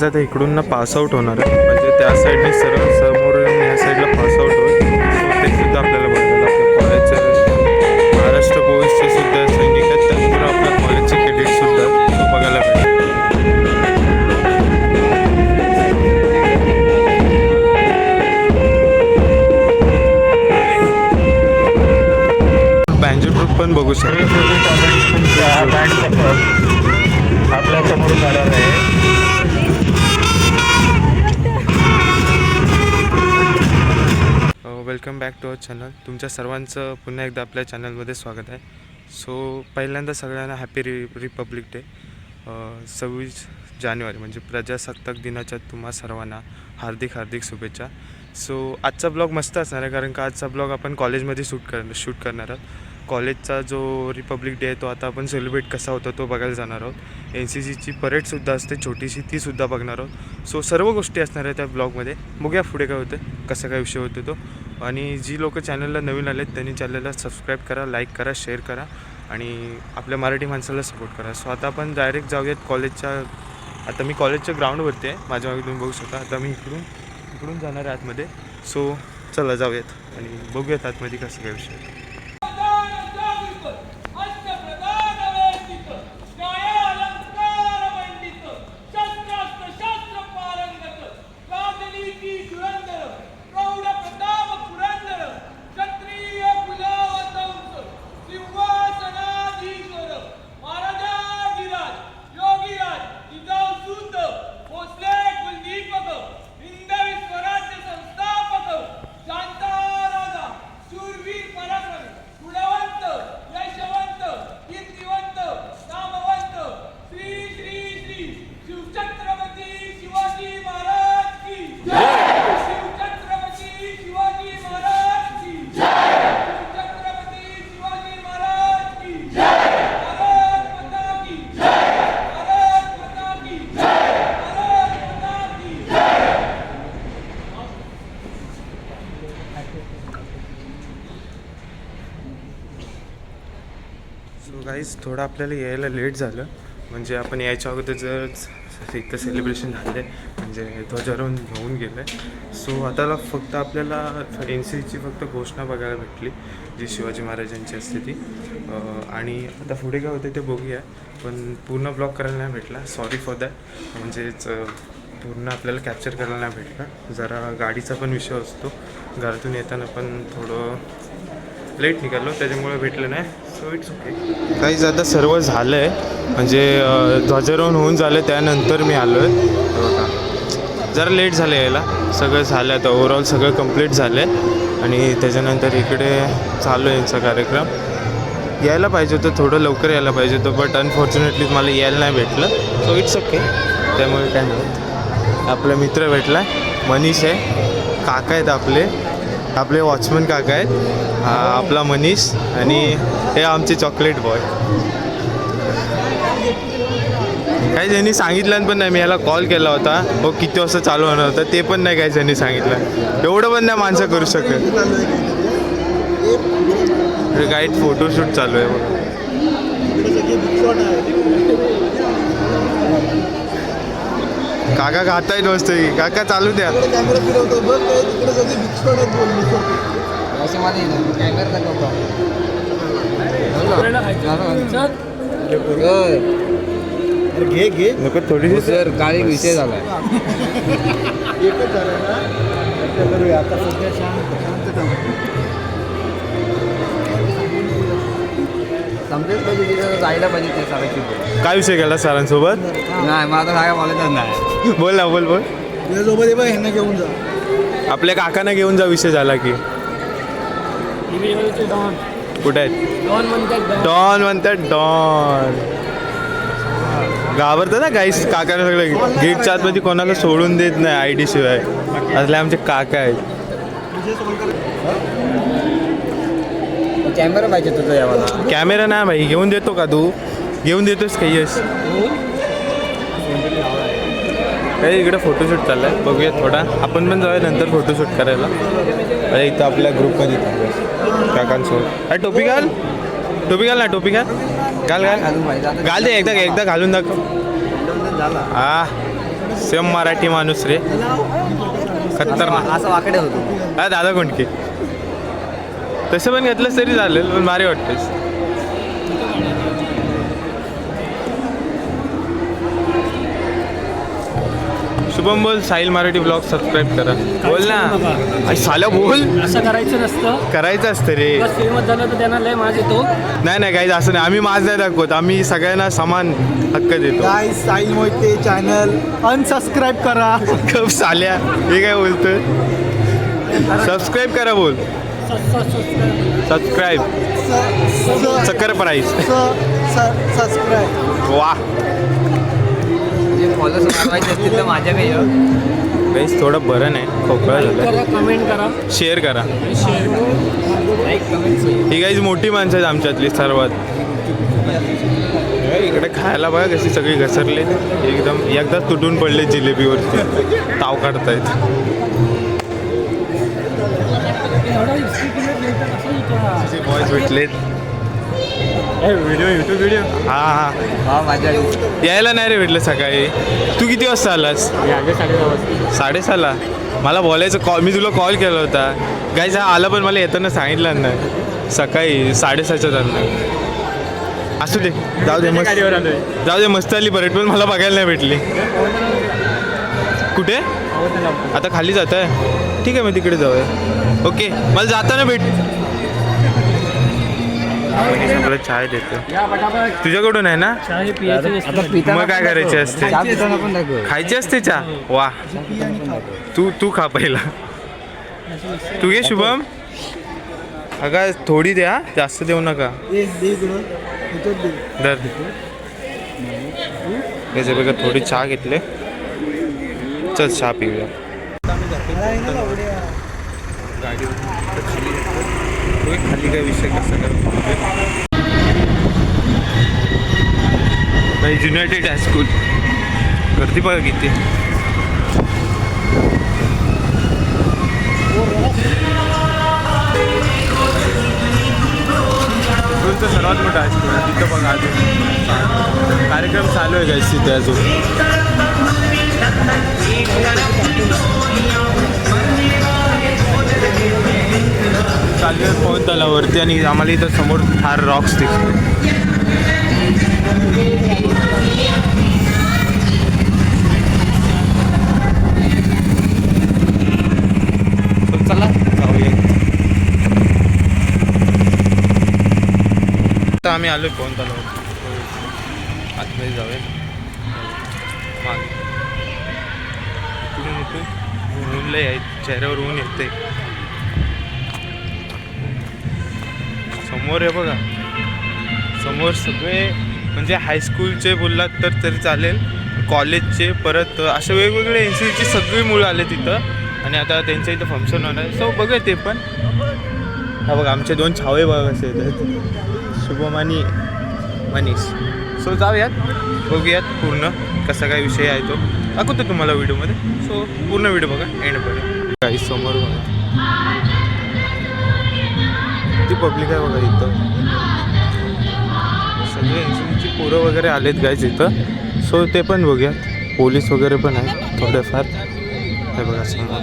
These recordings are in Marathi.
आता इकडून ना पासआउट होणार आहे, म्हणजे त्या साईडने सरळ समोरून या साईडला पासआउट होईल. सो ते सुद्धा आपल्याला बघायला आपल्या कॉलेजचं महाराष्ट्र पोलीसचे सुद्धा सैनिक आहेत, त्यानंतर आपल्या कॉलेजचे कॅडेटसुद्धा तो बघायला भेटेल. बँजो ट्रूप पण बघू शकतो. आपल्या समोर जाणार आहे. Welcome back to our channel. तुमच्या सर्वांचं पुन्हा एकदा आपल्या चॅनलमध्ये स्वागत आहे. सो पहिल्यांदा सगळ्यांना हॅपी रिपब्लिक डे. 26 जानेवारी म्हणजे प्रजासत्ताक दिनाच्या तुम्हा सर्वांना हार्दिक हार्दिक शुभेच्छा. सो आजचा ब्लॉग मस्त असणार आहे, कारण का आजचा ब्लॉग आपण कॉलेजमध्ये शूट करणार आहोत. कॉलेजचा जो रिपब्लिक डे आहे तो आता आपण सेलिब्रेट कसा होता तो बघायला जाणार आहोत. NCCची परेडसुद्धा असते छोटीशी, तीसुद्धा बघणार आहोत. सो सर्व गोष्टी असणार आहेत त्या ब्लॉगमध्ये. बघूया पुढे काय होतं, कसा काय विषय होतो तो. आणि जी लोक चॅनलला नवीन आलेत त्यांनी चॅनलला सबस्क्राईब करा, लाईक करा, शेअर करा आणि आपल्या मराठी माणसाला सपोर्ट करा. सो आता आपण डायरेक्ट जाऊयात कॉलेजच्या. आता मी कॉलेजच्या ग्राउंडवरती आहे, माझ्या मागे तुम्ही बघू शकता. आता मी इकडून जाणार आहे आतमध्ये. सो चला जाऊयात आणि बघूयात आतमध्ये कसं काय विषय. सो गाईज थोडं आपल्याला यायला लेट झालं, म्हणजे आपण यायच्या अगोदर जर इथं सेलिब्रेशन झालं आहे, म्हणजे ध्वजारोहण होऊन गेलं आहे. सो आता फक्त आपल्याला NCCची फक्त घोषणा बघायला भेटली, जी शिवाजी महाराजांची असते ती. आणि आता पुढे काय होतं ते बघूया, पण पूर्ण ब्लॉग करायला नाही भेटला, सॉरी फॉर दॅट. म्हणजेच पूर्ण आपल्याला कॅप्चर करायला नाही भेटला. जरा गाडीचा पण विषय असतो, घरातून येताना पण थोडं लेट निघालो, त्याच्यामुळे भेटलं नाही. So it's okay. काहीच आता सर्व झालं आहे, म्हणजे ध्वजारोहण होऊन झालं त्यानंतर मी आलो आहे. बघा जरा लेट झालं यायला, सगळं झालं आता ओव्हरऑल सगळं कंप्लीट झालं आहे. आणि त्याच्यानंतर इकडे चालू आहे यांचा कार्यक्रम. यायला पाहिजे होतं, थोडं लवकर यायला पाहिजे होतं, बट अनफॉर्च्युनेटली मला यायला नाही भेटलं. सो इट्स ओके, त्यामुळे काय नाही. आपला मित्र भेटला, मनीष आहे, काका आहेत आपले वॉचमन काका आहेत. हा आपला मनीष आणि हे आमचे चॉकलेट बॉय. काही ज्यांनी सांगितलं पण नाही, मी याला कॉल केला होता, हो किती वाजता चालू होणार होतं ते पण नाही काही ज्यांनी सांगितलं. एवढं पण नाही माणसं करू शकत. गाईड फोटोशूट चालू आहे बघ. काका खाताय मस्त, काका चालू द्या. घे नको थोडीशी सर काही विषय झालाय. जायला पाहिजे ते सरांची. काय विषय केला सरांसोबत? नाही माझं काय बोलायचं नाही. बोल ना, बोल ह्यांना घेऊन जा, आपल्या काकांना घेऊन जा. विषय झाला की कुठे आहेत? डॉन म्हणतात, डॉन घाबरतं ना गाईस. काकाने सगळं गेटच्या आतमध्ये कोणाला सोडून देत नाही ID शिवाय. असले आमचे काका आहेत. कॅमेरा पाहिजे तुझं यावाला. कॅमेरा नाही भाई, घेऊन देतो का तू? घेऊन देतोस का? यश काही इकडे फोटोशूट चाललं आहे, बघूया थोडा. आपण पण जाऊया नंतर फोटोशूट करायला. अरे इथं आपल्या ग्रुपमध्ये काकांसोबत. अरे टोपी घाल, टोपी घाल ना, टोपी घाल, घाल घाल घाल दे. एकदा घालून दाखव. हा सेम मराठी माणूस रे, खतरनाक. असं वाकडे होतो. हा दादा कोंडके. तसं पण घेतलंस तरी चालेल, पण भारी वाटतेस. शुभम बोल, साहिल मराठी ब्लॉग सबस्क्राईब करा. बोल ना. आई साल्या बोल. असं करायचं नसतं. करायचं असतं रे. बस फेमस झालं तर त्यांना लय माज येतो. नाही नाही काही असं नाही, आम्ही माज नाही दाखवत, आम्ही सगळ्यांना समान हक्क देतो. गाईस साहिल मोहिते चॅनल अनसबस्क्राईब करा. खूप साल्या हे काय बोलतोय. सबस्क्राईब करा बोल. सबस्क्राईब चक्कर प्राईस. सबस्क्राईब. वा जे फॉलोअर्स वाढवायचे असतील तर माझ्या काही काहीच थोडं बरं नाही, खोकळा झालं. करा, कमेंट करा, शेअर करा. Like comment. ही काही मोठी माणसं आहेत आमच्यातली सर्वात. इकडे खायला बघा कशी सगळी घसरले, एकदम एकदाच तुटून पडले जिलेबीवरती, ताव काढतायत. बॉयज भेटलेत. Video YouTube video. हां हा माझ्या यायला नाही रे भेटलं सकाळी. तू किती वाजता आलास? 6:30ला. मला बोलायचं कॉल, मी तुला कॉल केला होता. गाईज हा आला पण मला येताना सांगितलं नाही. सकाळी 6:30च्या दरम्यान. असू दे, जाऊ दे मस्त, जाऊ दे मस्त आली परत, पण मला बघायला नाही भेटली. कुठे आता खाली जात आहे? ठीक आहे मग तिकडे जाऊया. ओके, मला जाताना भेट. सगळं चाय देतो. तुझ्याकडून आहे ना? चहा पियायचं नसतं. आता पिताना मग काय करायचे असते? चहा पिताना पण दाखव. खायची असते चहा. वा तू खा पहिला. तू घे शुभम. अगं थोडी द्या, जास्त देऊ नका. दर त्याचे बघा थोडी चहा घेतले. चल चहा पिऊया. गाडी खाली काय विषय कसा काय युनायटेड हायस्कूल. गर्दी बघा किती. स्कूलचं सर्वात मोठं हायस्कूल आहे तिथं बघा. अजून कार्यक्रम चालू आहे गाईस तिथे अजून. चालू आहे पवन तलावरती आणि आम्हाला इथं समोर थार रॉक्स दिसते. चला जाऊया. आता आम्ही आलोय पवन तलावर. आतमध्ये जाऊया. मागे इकडून इथून ऊन लय आहे, चेहऱ्यावर ऊन येते. समोर आहे बघा, समोर सगळे म्हणजे हायस्कूलचे बोललात तर तरी चालेल, कॉलेजचे, परत असे वेगवेगळे NCCची सगळी मुलं आले तिथं. आणि आता त्यांच्या इथं फंक्शन होणार आहे. सो बघा ते पण. हा बघा आमचे 2 छावे बघा कसे येतात, शुभम आणि मनीष. सो जाऊयात, बघूयात पूर्ण कसा काय विषय आहे तो दाखवतो तुम्हाला व्हिडिओमध्ये. सो पूर्ण व्हिडिओ बघा एंडपर्यंत. काही समोर बघा ती पब्लिक आहे बघा इथं. सगळे NCCची पोरं वगैरे आलेत गाईज इथं. सो ते पण बघूयात. पोलीस वगैरे पण आहेत थोडेफार. हे बघा समोर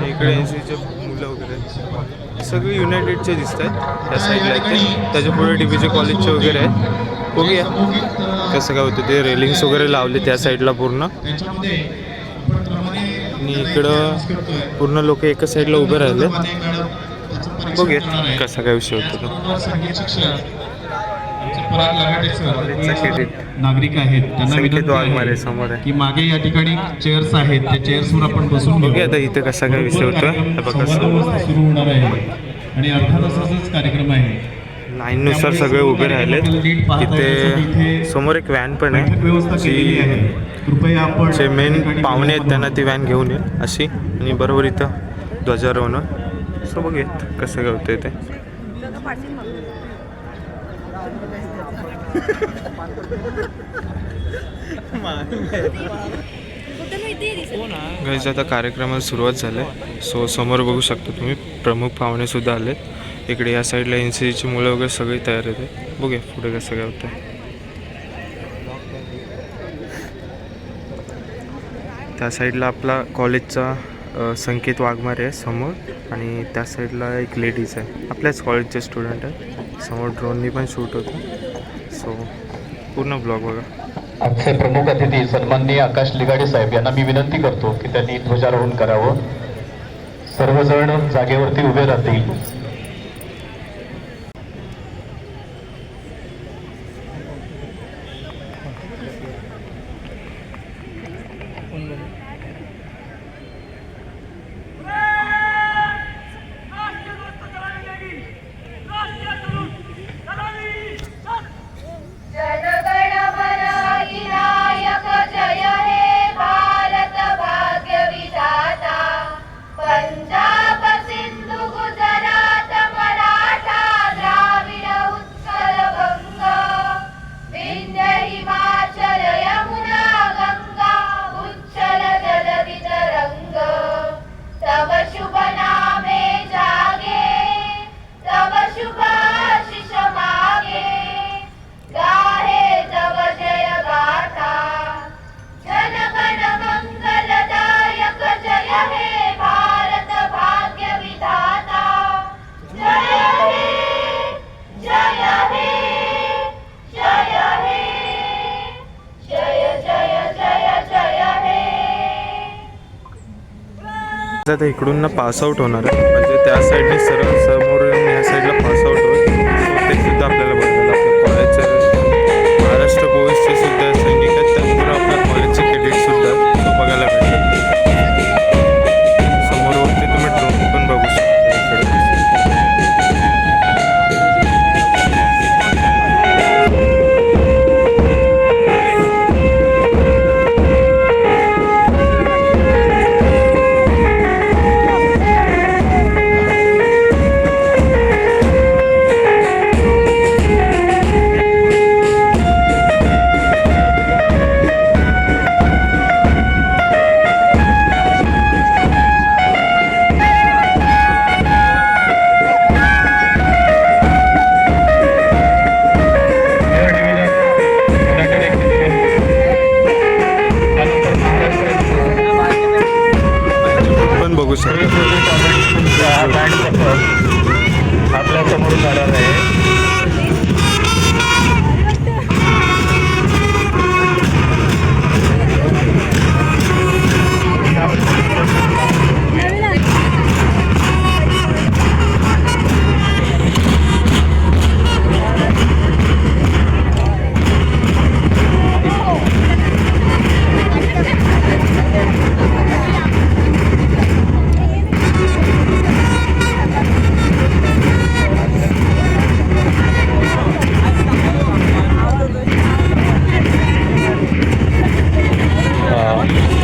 इकडे NCCचे मुलं वगैरे सगळे युनायटेडचे दिसत आहेत. त्या साईडला आहेत, त्याच्या पुढे DBJ कॉलेजचे वगैरे आहेत. बघूया कसं काय होतं ते. रेलिंग्स वगैरे लावले त्या साईडला पूर्ण. आणि इकडं पूर्ण लोक एका साईडला उभे राहिले. बघूया कसा काय विषय होतो नागरिक आहेत त्यांना विनंती आहे समोर आहे की मागे या ठिकाणी चेअर्स आहेत, त्या चेअर्सवर आपण बसून बघूया आता इथे कसा काय विषय होतो. सुरू होणार आहे आणि अर्धा तासाचाच कार्यक्रम आहे. लाईननुसार सगळे उभे राहिले. तिथे समोर एक व्हॅन पण आहे जी कृपया आपण जे मेन पाहुणे आहेत त्यांना ती व्हॅन घेऊन येईल अशी. आणि बरोबर इथं ध्वजारोहण. सो बघूयात कसं काय होतं ते. गाईज आता कार्यक्रमाला सुरुवात झाली आहे. सो समोर बघू शकता तुम्ही प्रमुख पाहुणे सुद्धा आले. इकडे या साईडला NCCची मुलं वगैरे सगळी तयार होते. बघूया पुढे कसं काय होतं. त्या साईडला आपला कॉलेजचा संकेत वाघमारे आहे समोर, आणि त्या साईडला एक लेडीज आहे, आपल्याच कॉलेजचे स्टुडंट आहे. समोर ड्रोननी पण शूट होतं. सो पूर्ण ब्लॉग बघा. आजचे प्रमुख अतिथी सन्माननीय आकाश लिगाडे साहेब यांना मी विनंती करतो की त्यांनी ध्वजारोहण करावं. सर्वजण जागेवरती उभे राहतील. जनगणमनविनायक जय हे भारत भाग्य विधाता. पंजाब सिंधु गुजरात मराठा द्राविड उत्कल बंग. विंध्य हिमाचल यमुना गंगा उच्चल जलधि तरंग. तव शुभ नामे जागे, तव शुभ आशीष मागे. गाहे तव जय गाथा. जनगण मंगलदायक जय हे भारत भाग्य विधाता. जय हे जय हे जय हे जय जय जय जय हे. आता इकडून ना पासआउट होणार आहे, म्हणजे त्या साईडने सरळ समोर येऊन या साईडला पासआउट होईल. सो ते सुद्धा आपल्याला बघायला आपल्या कॉलेजचे महाराष्ट्र बोईसचे सुद्धा सैनिक आहेत, त्याचबरोबर आपल्या कॉलेजचे क्रेडिट सुद्धा तो बघायला भेटेल. समोरवरती तुम्ही ड्रोन पण बघू शकता इकडे. पण बघू शकता आपल्या समोर जाणार आहे.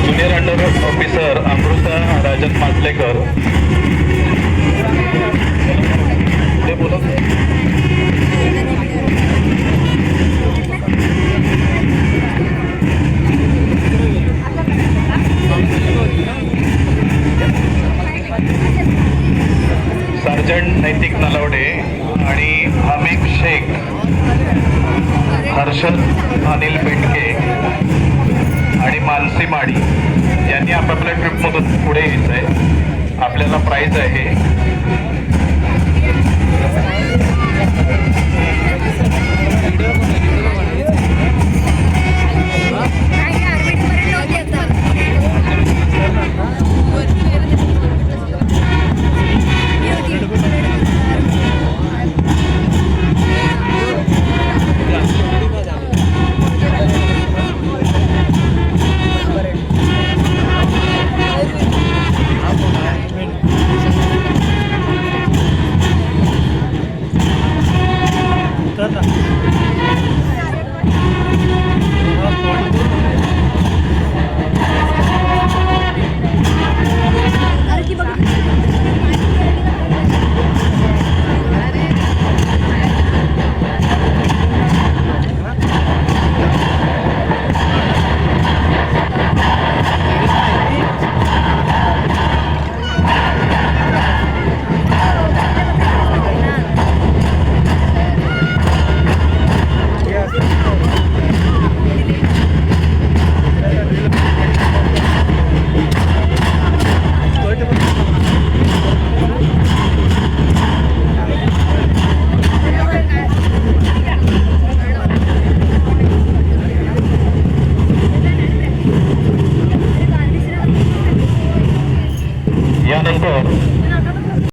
Junior under officer Amruta Rajan Majalekar. पुढे बोला. सार्जंट नैतिक नलावडे आणि हमीद शेख, हर्षद अनिल बेंडके आणि मानसी माडी यांनी आपापल्या ट्रिपमधून पुढे यायचं आहे. आपल्याला प्राईज आहे.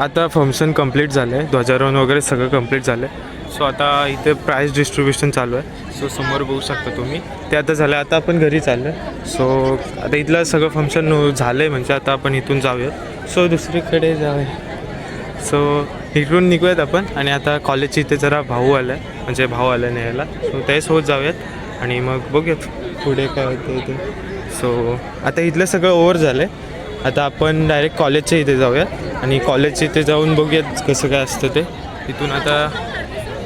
आता फंक्शन कंप्लीट झालं आहे, ध्वजारोहण वगैरे सगळं कंप्लीट झालं आहे. सो आता इथे प्राईज डिस्ट्रीब्युशन चालू आहे. सो समोर बघू शकता तुम्ही, ते आता झालं. आता आपण घरी चाललो आहे. सो आता इथलं सगळं फंक्शन झालं आहे, म्हणजे आता आपण इथून जाऊयात. सो दुसरीकडे जाऊया. सो इकडून निघूयात आपण. आणि आता कॉलेजच्या इथे जरा भाऊ आला आहे, म्हणजे भाऊ आला न्यायला. सो त्यासोबत जाऊयात आणि मग बघूयात पुढे काय होतं ते. सो आता इथलं सगळं ओव्हर झालं आहे. आता आपण डायरेक्ट कॉलेजच्या इथे जाऊयात आणि कॉलेजच्या इथे जाऊन बघूयात कसं काय असतं ते. इथून आता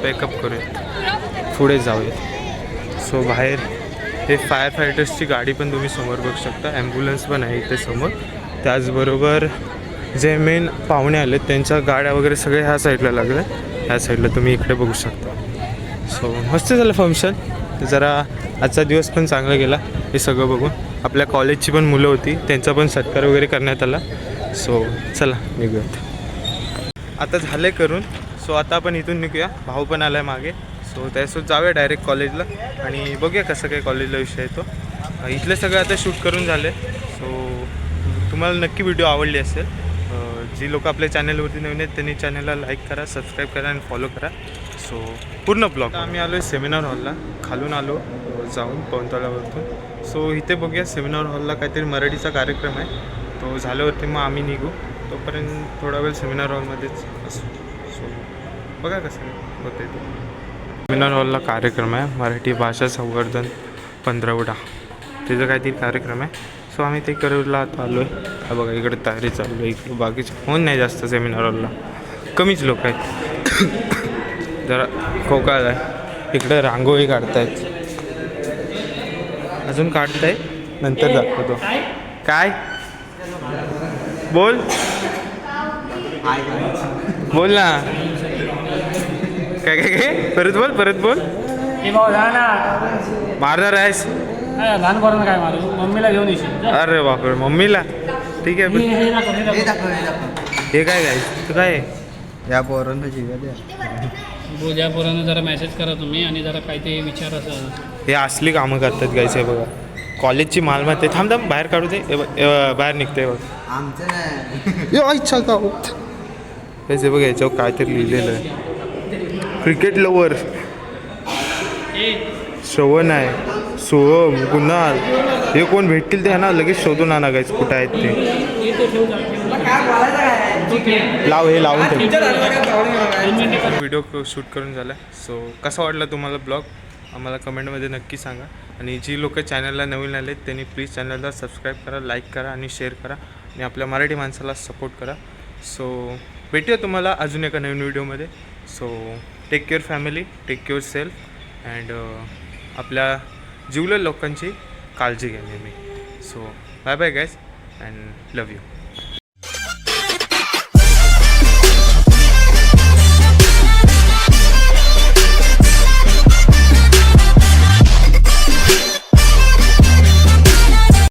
पॅकअप करूयात, पुढे जाऊयात. सो बाहेर हे फायर फायटर्सची गाडी पण तुम्ही समोर बघू शकता, ॲम्ब्युलन्स पण आहे इथे समोर. त्याचबरोबर जे मेन पाहुणे आले त्यांच्या गाड्या वगैरे सगळे ह्या साईडला लागल्या, ह्या साईडला तुम्ही इकडे बघू शकता. सो मस्त झालं फंक्शन. जरा आजचा दिवस पण चांगला गेला हे सगळं बघून. आपल्या कॉलेजची पण मुलं होती, त्यांचा पण सत्कार वगैरे करण्यात आला. सो चला निघूयात. आता झालं करून. सो आता आपण इथून निघूया. भाऊ पण आला आहे मागे. सो त्यासोबत जाऊया डायरेक्ट कॉलेजला आणि बघूया कसं काय कॉलेजला विषय येतो. इथले सगळं आता शूट करून झाले. सो तुम्हाला नक्की व्हिडिओ आवडली असेल. जी लोक आपल्या चॅनलवरती नवीन आहेत त्यांनी चॅनलला लाईक करा, सबस्क्राईब करा आणि फॉलो करा. सो पूर्ण ब्लॉग. आम्ही आलो आहे सेमिनार हॉलला, खालून आलो जाऊन पवनतळावरतून. सो इथे बघूया सेमिनार हॉलला काहीतरी मराठीचा कार्यक्रम आहे. तो झाल्यावरती मग आम्ही निघू. तोपर्यंत थोडा वेळ सेमिनार हॉलमध्येच असू. सो बघा कसं होते ते. सेमिनार हॉलला कार्यक्रम आहे मराठी भाषा संवर्धन पंधरवडा, त्याचा काहीतरी कार्यक्रम आहे. सो आम्ही ते करायला आता आलो आहे. हा बघा इकडे तयारी चालू आहे. इकडे बाकीचे कोण नाही जास्त सेमिनार हॉलला, कमीच लोक आहेत. जरा खोकाळ आहे. इकडे रांगोळी काढतायत, अजून काढताय, नंतर दाखवतो. काय बोल बोल ना. काय काय काय परत बोल. ए भाऊ जा ना, मारणार आहेस? लहान पोरांना काय मारू, मम्मीला घेऊन येशील. अरे बापरे, मम्मीला. ठीक आहे. हे दाखव. हे काय काय तू काय या पोरांना जीवा द्या. ज्या पोरांना जरा मेसेज करा तुम्ही आणि जरा काय ते विचार असं. हे असली कामं करतात गायचं आहे बघा. कॉलेजची मालमत्ता आहे. थांब बाहेर काढू दे. बाहेर निघते बघ. आमचं नाही. इच्छा का त्याचे बघ याच्यावर काहीतरी लिहिलेलं आहे. क्रिकेट लवर श्रवण आहे, सोहम, कुणाल, हे कोण भेटतील ते ना लगेच शोधून आणा गायच कुठं आहेत ते. लाव हे लावून ठेव. व्हिडिओ शूट करून झाला. सो कसा वाटला तुम्हाला ब्लॉग आम्हाला कमेंटमध्ये नक्की सांगा. आणि जी लोक चॅनलला नवीन आले त्यांनी प्लीज चॅनलला सबस्क्राईब करा, लाईक करा आणि शेअर करा आणि आपल्या मराठी माणसाला सपोर्ट करा. सो भेटूया तुम्हाला अजून एका नवीन व्हिडिओमध्ये. So take care family, take care self and आपल्या जिवलेल्या लोकांची काळजी घ्या नेहमी. So bye bye guys and love you.